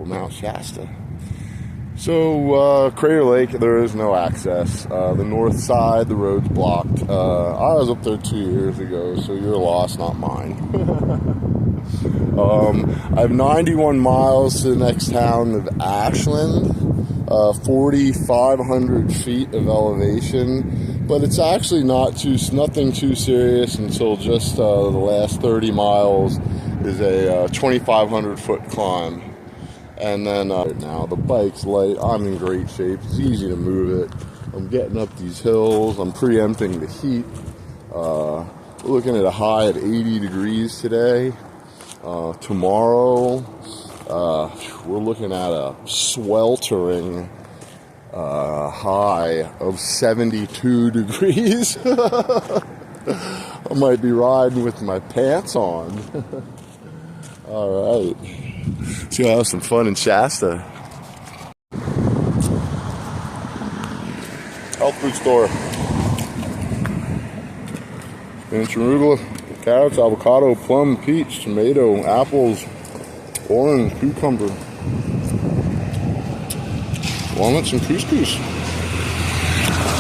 beautiful Mount Shasta. So, Crater Lake, there is no access. The north side, the road's blocked. I was up there 2 years ago, so your loss, not mine. I have 91 miles to the next town of Ashland, 4,500 feet of elevation, but it's actually nothing too serious until just the last 30 miles is a 2,500 foot climb. And then right now the bike's light. I'm in great shape. It's easy to move it. I'm getting up these hills. I'm preempting the heat. We're looking at a high of 80 degrees today. Tomorrow, we're looking at a sweltering high of 72 degrees. I might be riding with my pants on. All right. So I'll have some fun in Shasta. Health food store. Spinach, arugula, carrots, avocado, plum, peach, tomato, apples, orange, cucumber, walnuts, and couscous.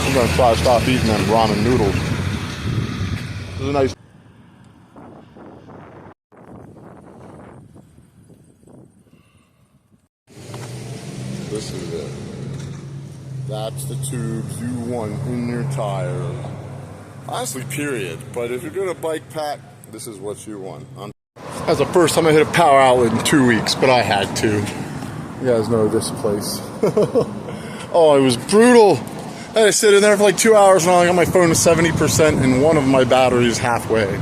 I'm gonna try to stop eating them ramen noodles. This is a nice. This is it. That's the tubes you want in your tire. Honestly, period. But if you're gonna bike pack, this is what you want. That's the first time I hit a power outlet in 2 weeks, but I had to. You guys know this place. Oh, it was brutal. I had to sit in there for like 2 hours and I got my phone to 70% and one of my batteries halfway.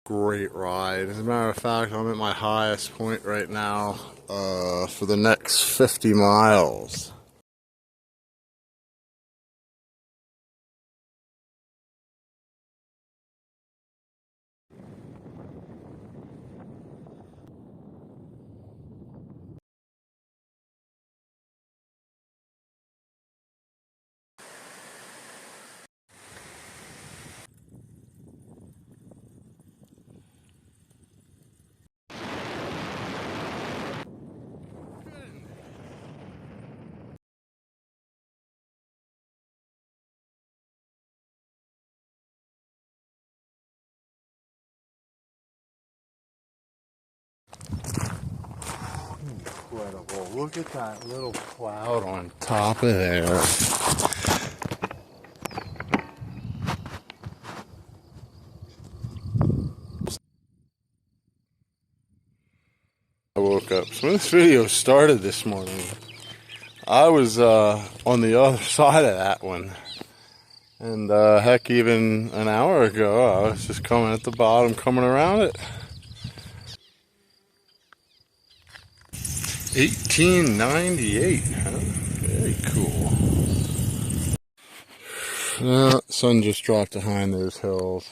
Great ride. As a matter of fact, I'm at my highest point right now for the next 50 miles. Incredible. Look at that little cloud on top of there. I woke up. So when this video started this morning, I was on the other side of that one. And heck, even an hour ago, I was just coming at the bottom, coming around it. 1898, huh? Very cool. Sun just dropped behind those hills.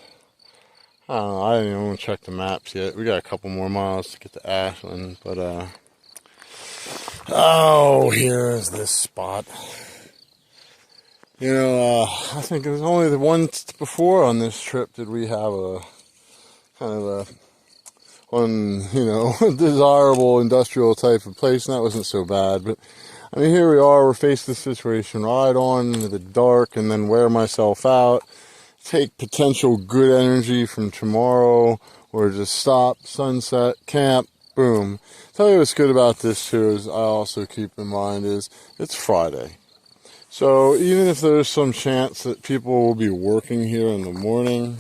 I don't know, I didn't even want to check the maps yet. We got a couple more miles to get to Ashland, but oh, here is this spot. You know, I think it was only the once before on this trip did we have a kind of a desirable industrial type of place, and that wasn't so bad. But I mean, here we are, we're faced with this situation, ride on into the dark and then wear myself out, take potential good energy from tomorrow, or just stop, sunset, camp, boom. Tell you what's good about this too is I also keep in mind is it's Friday. So even if there's some chance that people will be working here in the morning,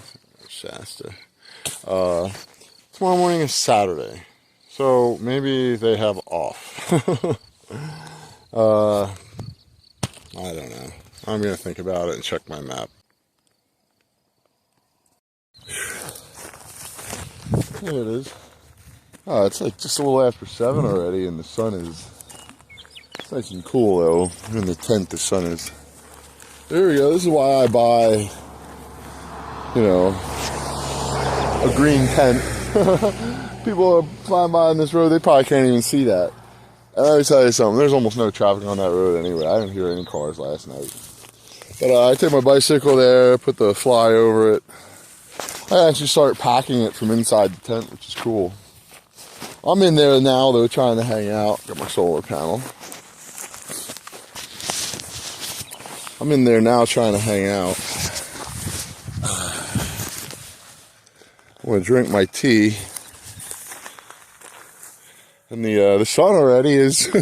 Shasta, Tomorrow morning is Saturday, so maybe they have off. I don't know. I'm gonna think about it and check my map. There it is. Oh, it's like just a little after 7 already, and the sun is nice and cool though. In the tent, the sun is. There we go. This is why I buy, a green tent. People are flying by on this road, they probably can't even see that. And let me tell you something, there's almost no traffic on that road anyway. I didn't hear any cars last night. But I take my bicycle there, put the fly over it. I actually start packing it from inside the tent, which is cool. I'm in there now though, trying to hang out. Got my solar panel. I'm in there now trying to hang out. I'm gonna drink my tea. And the sun already is in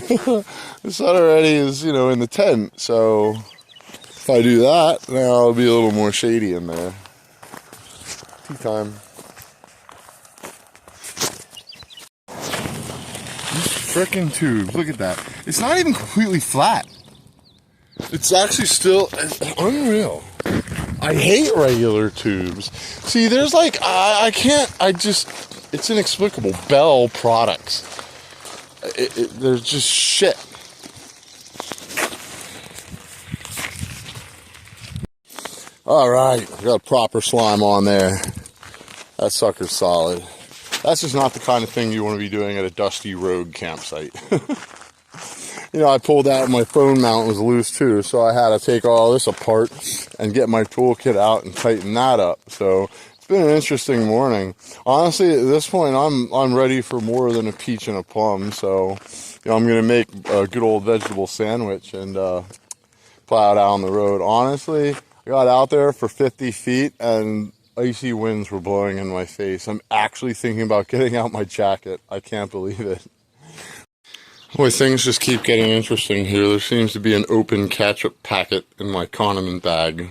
the tent. So if I do that, now it'll be a little more shady in there. Tea time. These frickin' tubes, look at that. It's not even completely flat. It's actually still unreal. I hate regular tubes. See, there's like, it's inexplicable. Bell products. There's just shit. Alright, we got proper slime on there. That sucker's solid. That's just not the kind of thing you want to be doing at a dusty road campsite. I pulled out my phone mount was loose too, so I had to take all this apart and get my toolkit out and tighten that up. So it's been an interesting morning. Honestly, at this point, I'm ready for more than a peach and a plum. So, I'm gonna make a good old vegetable sandwich and plow it out on the road. Honestly, I got out there for 50 feet and icy winds were blowing in my face. I'm actually thinking about getting out my jacket. I can't believe it. Boy, things just keep getting interesting here. There seems to be an open ketchup packet in my condiment bag.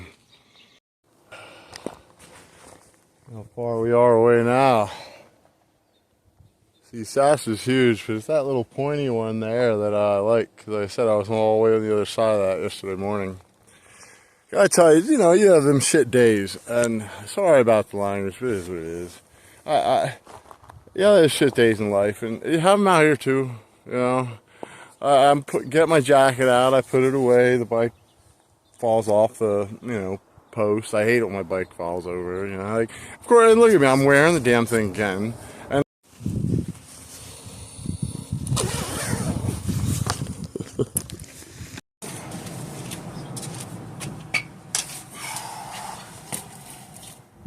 How far we are away now. See, Shasta's huge, but it's that little pointy one there that I like, because I said I was all the way on the other side of that yesterday morning. Gotta tell you, you have them shit days, and sorry about the language, but it is what it is. Yeah, there's shit days in life, and you have them out here too. Get my jacket out, I put it away, the bike falls off the, post. I hate it when my bike falls over, of course, look at me, I'm wearing the damn thing again. And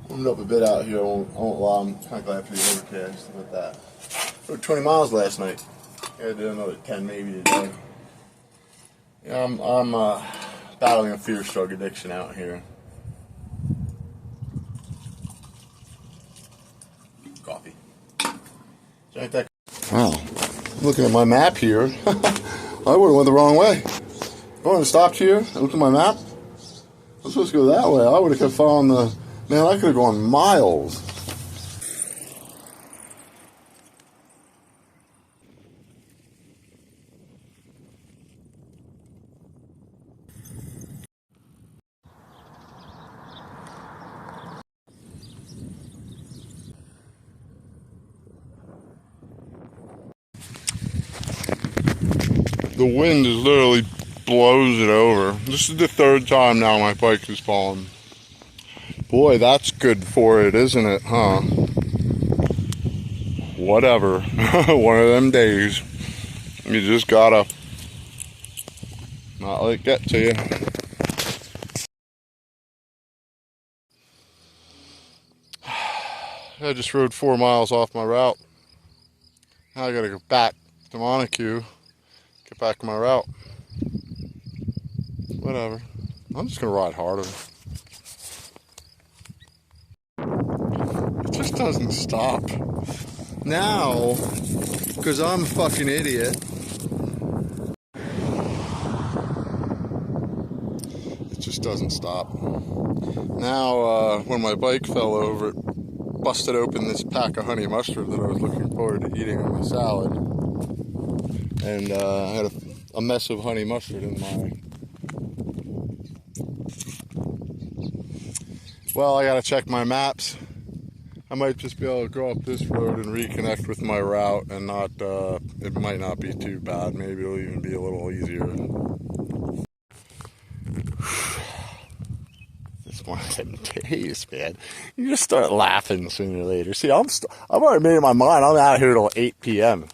warmed up a bit out here, I won't lie, I'm kind of glad for the overcast with that. Rode 20 miles last night. I did another 10 maybe today. I'm battling a fierce drug addiction out here. Coffee. Wow. Looking at my map here, I would have went the wrong way. I would have stopped here and looked at my map. I'm supposed to go that way. I would have kept following man, I could have gone miles. The wind is literally blows it over. This is the 3rd time now my bike has fallen. Boy, that's good for it, isn't it, huh? Whatever. One of them days. You just gotta not let it get to you. I just rode 4 miles off my route. Now I gotta go back to Montague. Get back to my route. Whatever. I'm just gonna ride harder. It just doesn't stop. Now, because I'm a fucking idiot, it just doesn't stop. Now, when my bike fell over, busted open this pack of honey mustard that I was looking forward to eating in my salad. And I had a mess of honey mustard in my... Well, I gotta check my maps. I might just be able to go up this road and reconnect with my route and not, it might not be too bad. Maybe it'll even be a little easier. It's one of them days, man. You just start laughing sooner or later. See, I've already made up my mind. I'm out here till 8 p.m.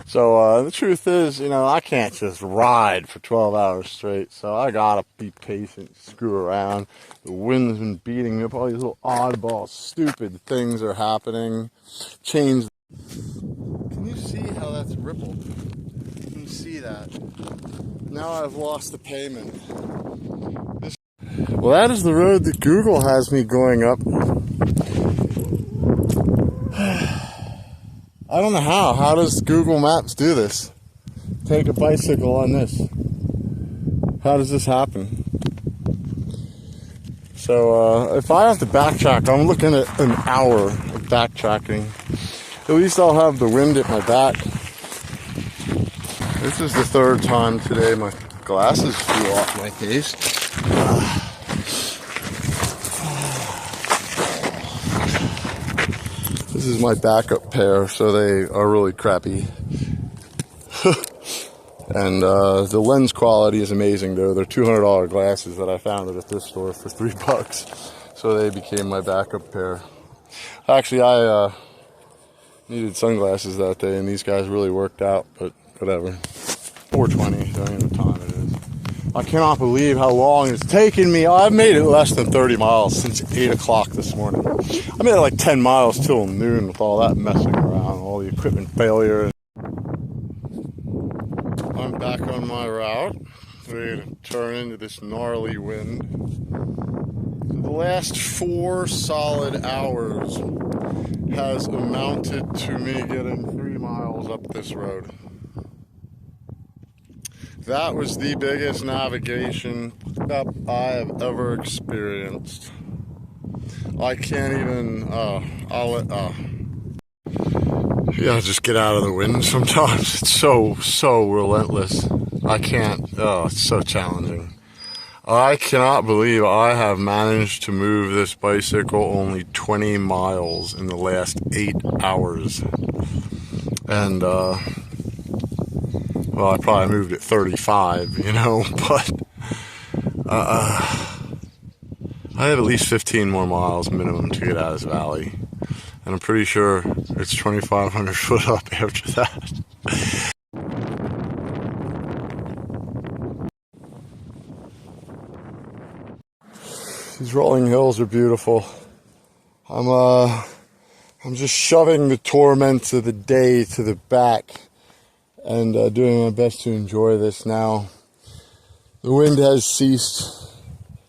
So the truth is, you know, I can't just ride for 12 hours straight. So I gotta be patient, screw around. The wind's been beating me up. All these little oddball, stupid things are happening. Change. Can you see how that's rippled? Can you see that? Now I've lost the payment. Well, that is the road that Google has me going up. I don't know how. How does Google Maps do this? Take a bicycle on this. How does this happen? So if I have to backtrack, I'm looking at an hour of backtracking. At least I'll have the wind at my back. This is the third time today my glasses flew off my case. This is my backup pair, so they are really crappy. And the lens quality is amazing, though. They're $200 glasses that I found at this store for $3. So they became my backup pair. Actually, I needed sunglasses that day, and these guys really worked out, but whatever. 4:20, don't even know what time it is. I cannot believe how long it's taken me. I've made it less than 30 miles since 8 o'clock this morning. I made it like 10 miles till noon with all that messing around, all the equipment failure. I'm back on my route, ready to turn into this gnarly wind. The last 4 solid hours has amounted to me getting 3 miles up this road. That was the biggest navigation up I have ever experienced. I can't even, yeah, just get out of the wind sometimes. It's so relentless. I can't, it's so challenging. I cannot believe I have managed to move this bicycle only 20 miles in the last 8 hours. And, well, I probably moved at 35, you know, but I have at least 15 more miles minimum to get out of this valley. And I'm pretty sure it's 2,500 foot up after that. These rolling hills are beautiful. I'm just shoving the torments of the day to the back and doing my best to enjoy this now. The wind has ceased.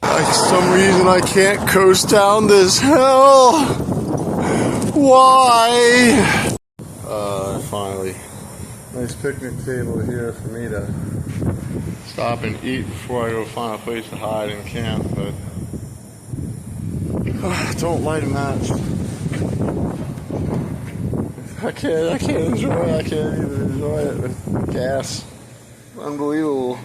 For some reason I can't coast down this hill. Why? Finally. Nice picnic table here for me to stop and eat before I go find a place to hide and camp, but don't light a match. I can't enjoy it. I can't even enjoy it with gas. Unbelievable.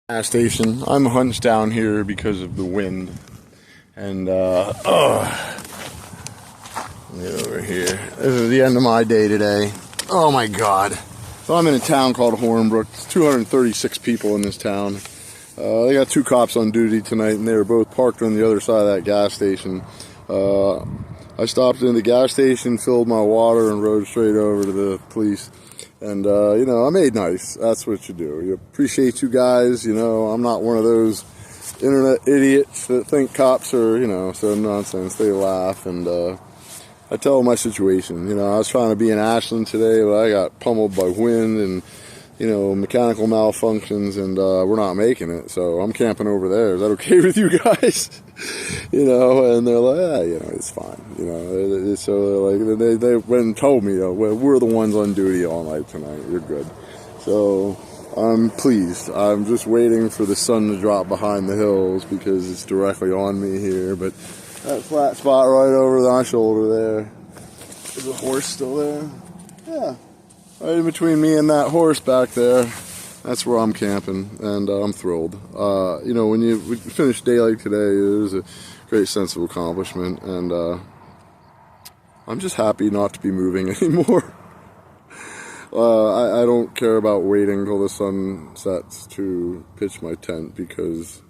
Gas station. I'm hunched down here because of the wind. And, let me get over here. This is the end of my day today. Oh my God. So I'm in a town called Hornbrook. There's 236 people in this town. They got 2 cops on duty tonight, and they were both parked on the other side of that gas station. I stopped in the gas station, filled my water, and rode straight over to the police. And, you know, I made nice. That's what you do. You appreciate you guys. You know, I'm not one of those internet idiots that think cops are, you know, so nonsense. They laugh, and I tell them my situation. You know, I was trying to be in Ashton today, but I got pummeled by wind and, you know, mechanical malfunctions, and we're not making it. So I'm camping over there. Is that okay with you guys? You know, and they're like, you know, it's fine. You know, so like they went and told me, well, we're the ones on duty all night tonight. You're good. So I'm pleased. I'm just waiting for the sun to drop behind the hills because it's directly on me here. But that flat spot right over my shoulder there. Is the horse still there? Yeah. Right in between me and that horse back there. That's where I'm camping, and I'm thrilled. You know, when we finished day like today, it was a great sense of accomplishment, and I'm just happy not to be moving anymore. I don't care about waiting until the sun sets to pitch my tent because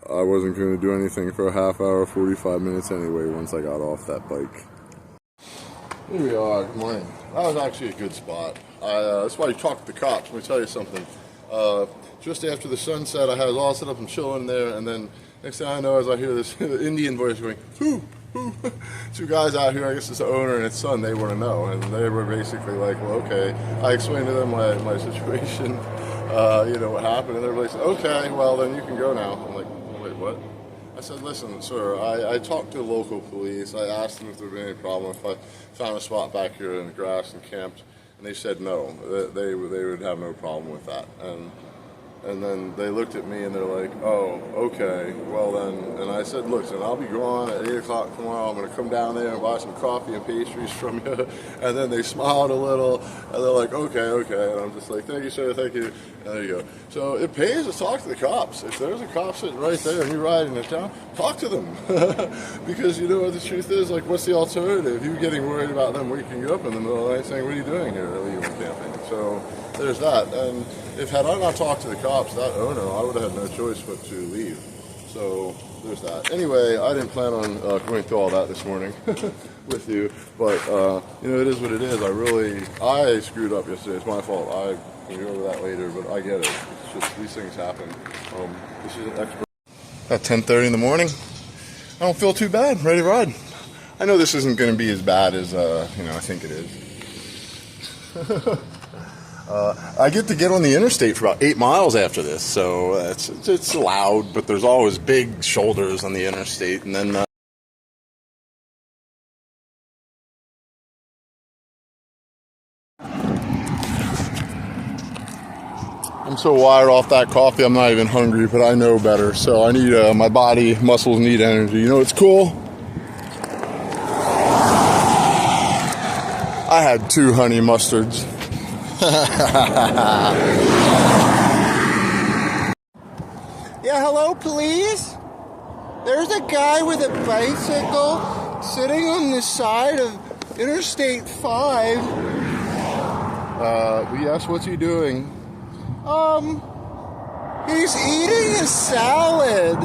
I wasn't going to do anything for a half hour, 45 minutes anyway once I got off that bike. Here we are. Good morning. That was actually a good spot. That's why you talk to the cops. Let me tell you something. Just after the sunset, I had it all set up and chilling there, and then next thing I know, as I hear this Indian voice going, "Who? Who?" Two guys out here, I guess it's the owner and his son, they want to know, and they were basically like, "Well, okay." I explained to them my situation, you know, what happened, and they're like, "Okay, well, then you can go now." I'm like, "Wait, what?" I said, "Listen, sir, I talked to the local police. I asked them if there was any problem if I found a spot back here in the grass and camped, and they said no, they would have no problem with that." And then they looked at me and they're like, "Oh, okay, well then," and I said, "Look, son, I'll be gone at 8 o'clock tomorrow. I'm going to come down there and buy some coffee and pastries from you." And then they smiled a little, and they're like, okay. And I'm just like, "Thank you, sir, thank you." And there you go. So it pays to talk to the cops. If there's a cop sitting right there and you're riding in town, talk to them. Because you know what the truth is, like, what's the alternative? You getting worried about them waking you up in the middle of the night saying, "What are you doing here? Illegal camping?" So there's that. And if had I not talked to the cops, that owner, I would have had no choice but to leave. So there's that. Anyway, I didn't plan on going through all that this morning with you, but you know, it is what it is. I screwed up yesterday. It's my fault. I can go over that later, but I get it. It's just these things happen. This is an expert. At 10:30 in the morning, I don't feel too bad. Ready to ride. I know this isn't going to be as bad as you know, I think it is. I get to get on the interstate for about 8 miles after this, so it's loud, but there's always big shoulders on the interstate, and then I'm so wired off that coffee, I'm not even hungry, but I know better, so I need, my body, muscles need energy. You know what's cool? I had 2 honey mustards. Yeah, hello, please? There's a guy with a bicycle sitting on the side of Interstate 5. Yes, what's he doing? He's eating a salad.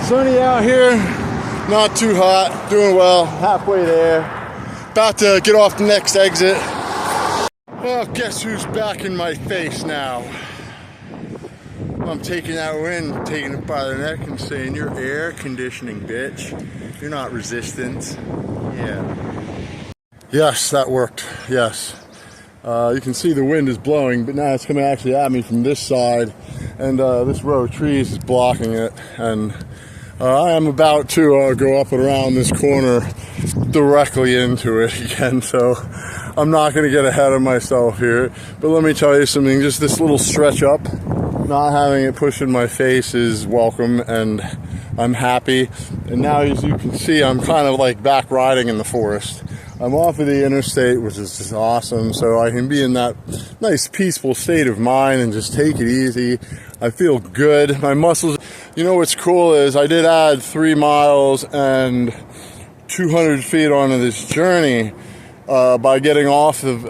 Sunny out here, not too hot, doing well, halfway there. About to get off the next exit. Well, guess who's back in my face now? I'm taking that wind, taking it by the neck and saying, "You're air conditioning, bitch. You're not resistant." Yeah. Yes, that worked, yes. You can see the wind is blowing, but now it's coming actually at me from this side, and this row of trees is blocking it, and I am about to go up and around this corner directly into it again, so I'm not going to get ahead of myself here. But let me tell you something, just this little stretch up, not having it push in my face is welcome, and I'm happy. And now, as you can see, I'm kind of like back riding in the forest. I'm off of the interstate, which is just awesome, so I can be in that nice peaceful state of mind and just take it easy. I feel good. My muscles, you know what's cool is I did add 3 miles and 200 feet onto this journey by getting off of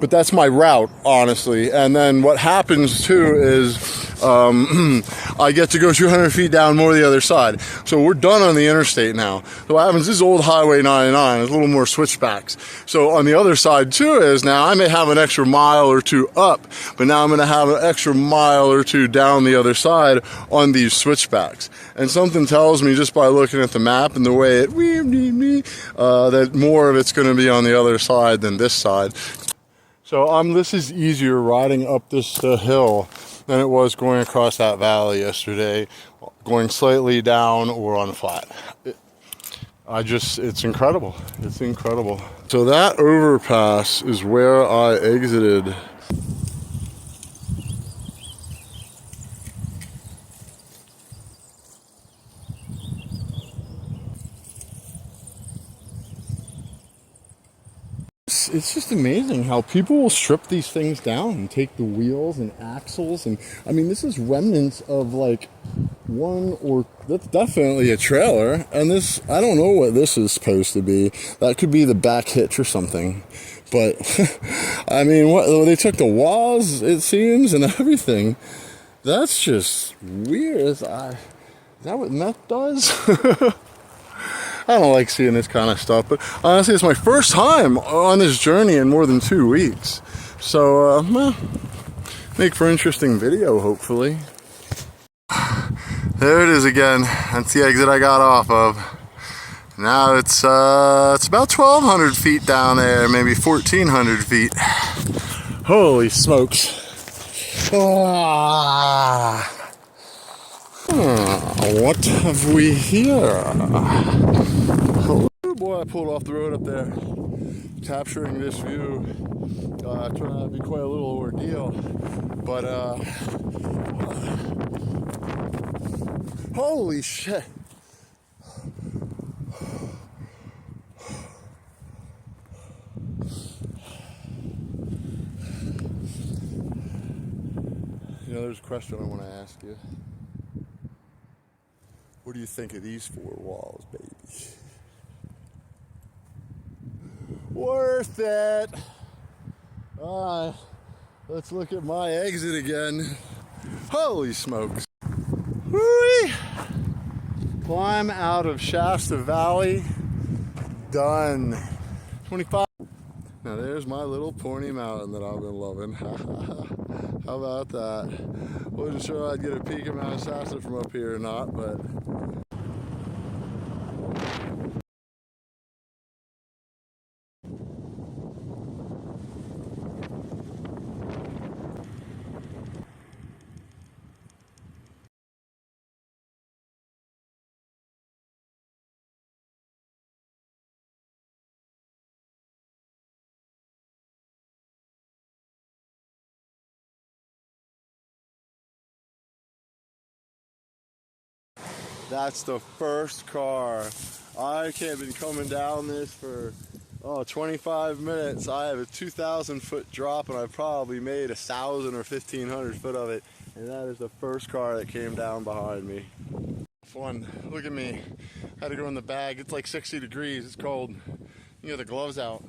but that's my route, honestly. And then what happens too is I get to go 200 feet down more the other side. So we're done on the interstate now. So what happens, this is old Highway 99, there's a little more switchbacks. So on the other side too is now I may have an extra mile or two up, but now I'm going to have an extra mile or two down the other side on these switchbacks. And something tells me just by looking at the map and the way it that more of it's going to be on the other side than this side. So this is easier riding up this hill than it was going across that valley yesterday, going slightly down or on flat. It's incredible. It's incredible. So that overpass is where I exited. It's just amazing how people will strip these things down and take the wheels and axles, and I mean, this is remnants of like that's definitely a trailer, and this, I don't know what this is supposed to be. That could be the back hitch or something, but I mean, they took the walls, it seems, and everything. That's just weird. Is that what meth does? I don't like seeing this kind of stuff, but honestly, it's my first time on this journey in more than 2 weeks. So, make for interesting video, hopefully. There it is again. That's the exit I got off of. Now it's about 1,200 feet down there, maybe 1,400 feet. Holy smokes. What have we here? Oh boy, I pulled off the road up there. Capturing this view turned out to be quite a little ordeal. But, holy shit. You know, there's a question I want to ask you. What do you think of these 4 walls, baby? Worth it. All right, let's look at my exit again. Holy smokes. Whee! Climb out of Shasta Valley. Done. 25. Now there's my little Pony Mountain that I've been loving. How about that? Wasn't sure I'd get a peek at Mount Shasta from up here or not, but that's the first car. I have been coming down this for 25 minutes. I have a 2,000 foot drop, and I probably made 1,000 or 1,500 foot of it. And that is the first car that came down behind me. Fun. Look at me. Had to go in the bag. It's like 60 degrees. It's cold. You know, the gloves out.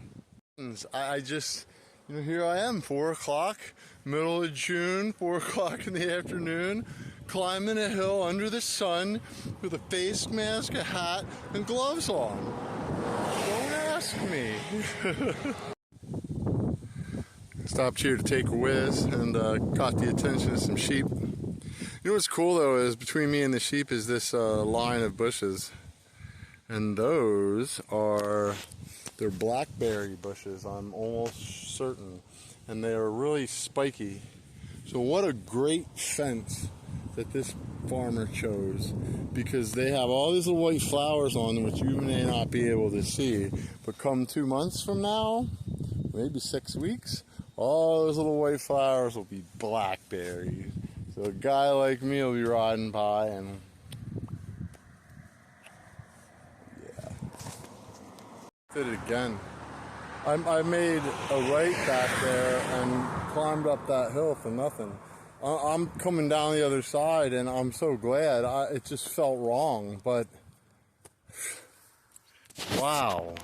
I just, here I am, 4 o'clock, middle of June, 4 o'clock in the afternoon, climbing a hill under the sun with a face mask, a hat, and gloves on. Don't ask me. Stopped here to take a whiz and caught the attention of some sheep. You know what's cool though is between me and the sheep is this line of bushes, and they're blackberry bushes, I'm almost certain, and they are really spiky. So what a great fence that this farmer chose, because they have all these little white flowers on them which you may not be able to see, but come 2 months from now, maybe 6 weeks, all those little white flowers will be blackberries. So a guy like me will be riding by and yeah. Did it again. I made a right back there and climbed up that hill for nothing. I'm coming down the other side, and I'm so glad. It just felt wrong, but wow.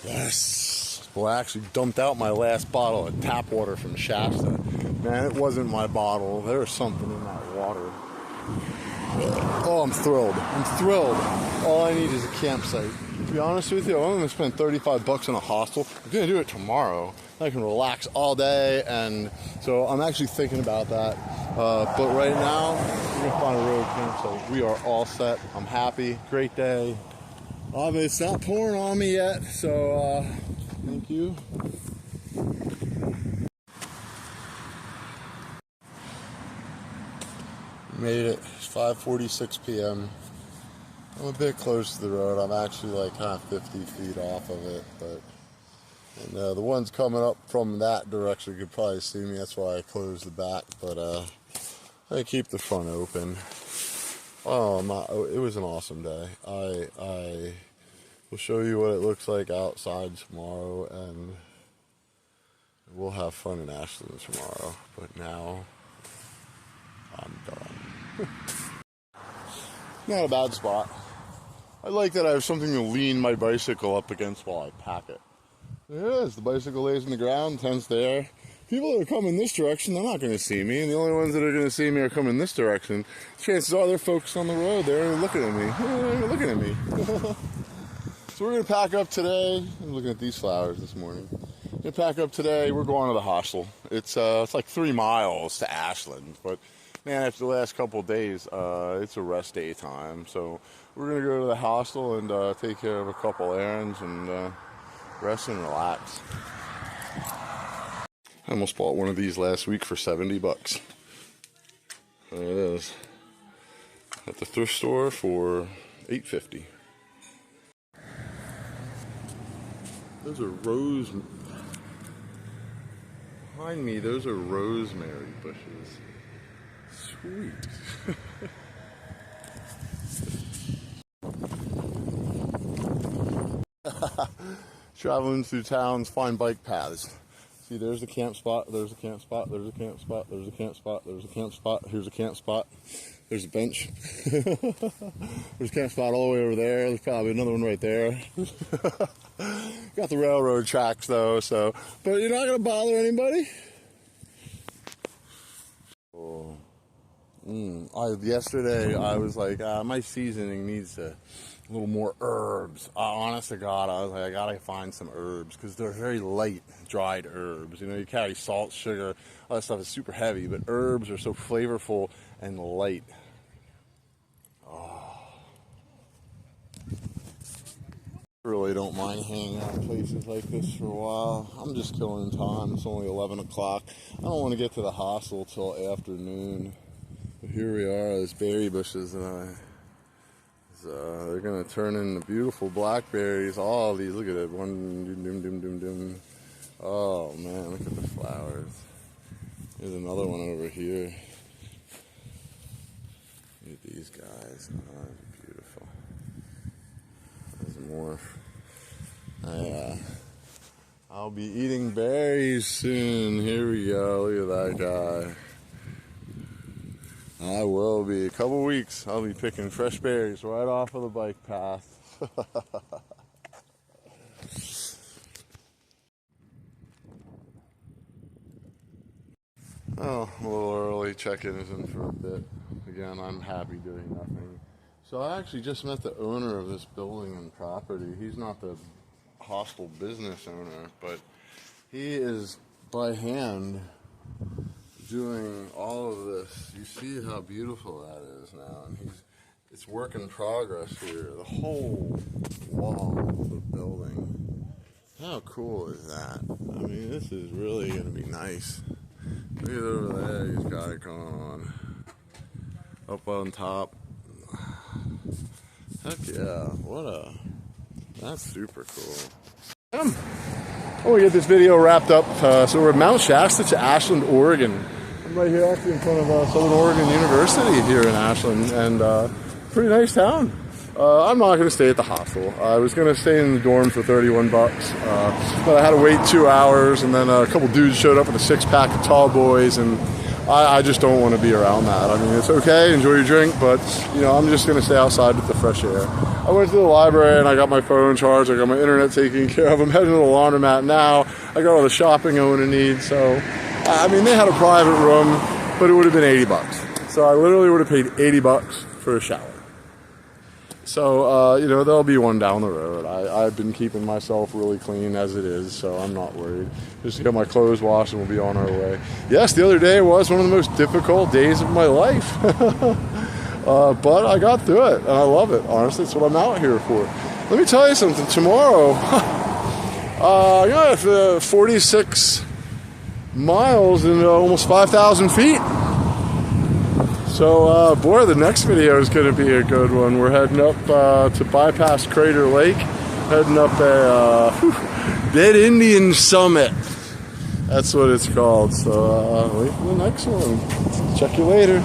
Yes. Well, I actually dumped out my last bottle of tap water from Shasta. Man, it wasn't my bottle. There was something in that water. Oh, I'm thrilled. I'm thrilled. All I need is a campsite. To be honest with you, I'm going to spend $35 in a hostel. I'm going to do it tomorrow. I can relax all day, and so I'm actually thinking about that. But right now, we're going to find a road campsite. We are all set. I'm happy. Great day. But it's not pouring on me yet, so thank you. Made it. It's 5:46 p.m. I'm a bit close to the road. I'm actually like kind of 50 feet off of it, but the ones coming up from that direction could probably see me. That's why I closed the back, but I keep the front open. It was an awesome day. I will show you what it looks like outside tomorrow, and we'll have fun in Ashton tomorrow. But now I'm done. Not a bad spot. I like that I have something to lean my bicycle up against while I pack it. There it is. The bicycle lays in the ground, tent's there. People that are coming this direction, they're not going to see me, and the only ones that are going to see me are coming this direction. Chances are they're focused on the road. They're looking at me. They're looking at me. So we're going to pack up today. I'm looking at these flowers this morning. We're going to pack up today. We're going to the hostel. It's like 3 miles to Ashland, but man, after the last couple of days, it's a rest day time. So we're going to go to the hostel and take care of a couple errands and rest and relax. I almost bought one of these last week for $70. There it is. At the thrift store for $8.50. Those are behind me, those are rosemary bushes. Sweet. Traveling through towns, find bike paths. See, there's a camp spot, there's a camp spot, there's a camp spot, there's a camp spot, there's a camp spot, here's a camp spot, there's a bench. There's a camp spot all the way over there, there's probably another one right there. Got the railroad tracks though, so, but you're not going to bother anybody? Oh. Yesterday I was like, my seasoning needs a little more herbs. Honest to God, I was like, I gotta find some herbs because they're very light, dried herbs. You know, you carry salt, sugar, all that stuff is super heavy, but herbs are so flavorful and light. Oh. Really don't mind hanging out in places like this for a while. I'm just killing time. It's only 11 o'clock. I don't want to get to the hostel till afternoon. But here we are, those berry bushes, and they're going to turn into beautiful blackberries. All these, look at it. One, doom, doom, doom, doom. Oh, man, look at the flowers. There's another one over here. Look at these guys. Oh, they're beautiful. There's more. I'll be eating berries soon. Here we go. Look at that guy. I will be. A couple weeks, I'll be picking fresh berries right off of the bike path. Oh, a little early. Check-in is in for a bit. Again, I'm happy doing nothing. So I actually just met the owner of this building and property. He's not the hostel business owner, but he is by hand doing all of this. You see how beautiful that is now, and it's work in progress here. The whole wall of the building. How cool is that? I mean, this is really going to be nice. Look at over there, he's got it going on. Up on top. Heck yeah, that's super cool. I want to get this video wrapped up. So we're at Mount Shasta to Ashland, Oregon. I'm right here actually in front of Southern Oregon University here in Ashland, and pretty nice town. I'm not going to stay at the hostel. I was going to stay in the dorm for $31, but I had to wait 2 hours, and then a couple dudes showed up with a 6-pack of tall boys, and I just don't want to be around that. I mean, it's okay, enjoy your drink, but, you know, I'm just going to stay outside with the fresh air. I went to the library and I got my phone charged, I got my internet taken care of. I'm heading to the laundromat now. I got all the shopping I'm going to need, so, I mean, they had a private room, but it would have been $80. So I literally would have paid $80 for a shower. So, you know, there'll be one down the road. I've been keeping myself really clean as it is, so I'm not worried. Just get my clothes washed and we'll be on our way. Yes, the other day was one of the most difficult days of my life. But I got through it, and I love it. Honestly, it's what I'm out here for. Let me tell you something. Tomorrow, I got 46 miles and almost 5,000 feet. So, boy, the next video is going to be a good one. We're heading up to bypass Crater Lake, heading up a Dead Indian Summit. That's what it's called. So, wait for the next one. Check you later.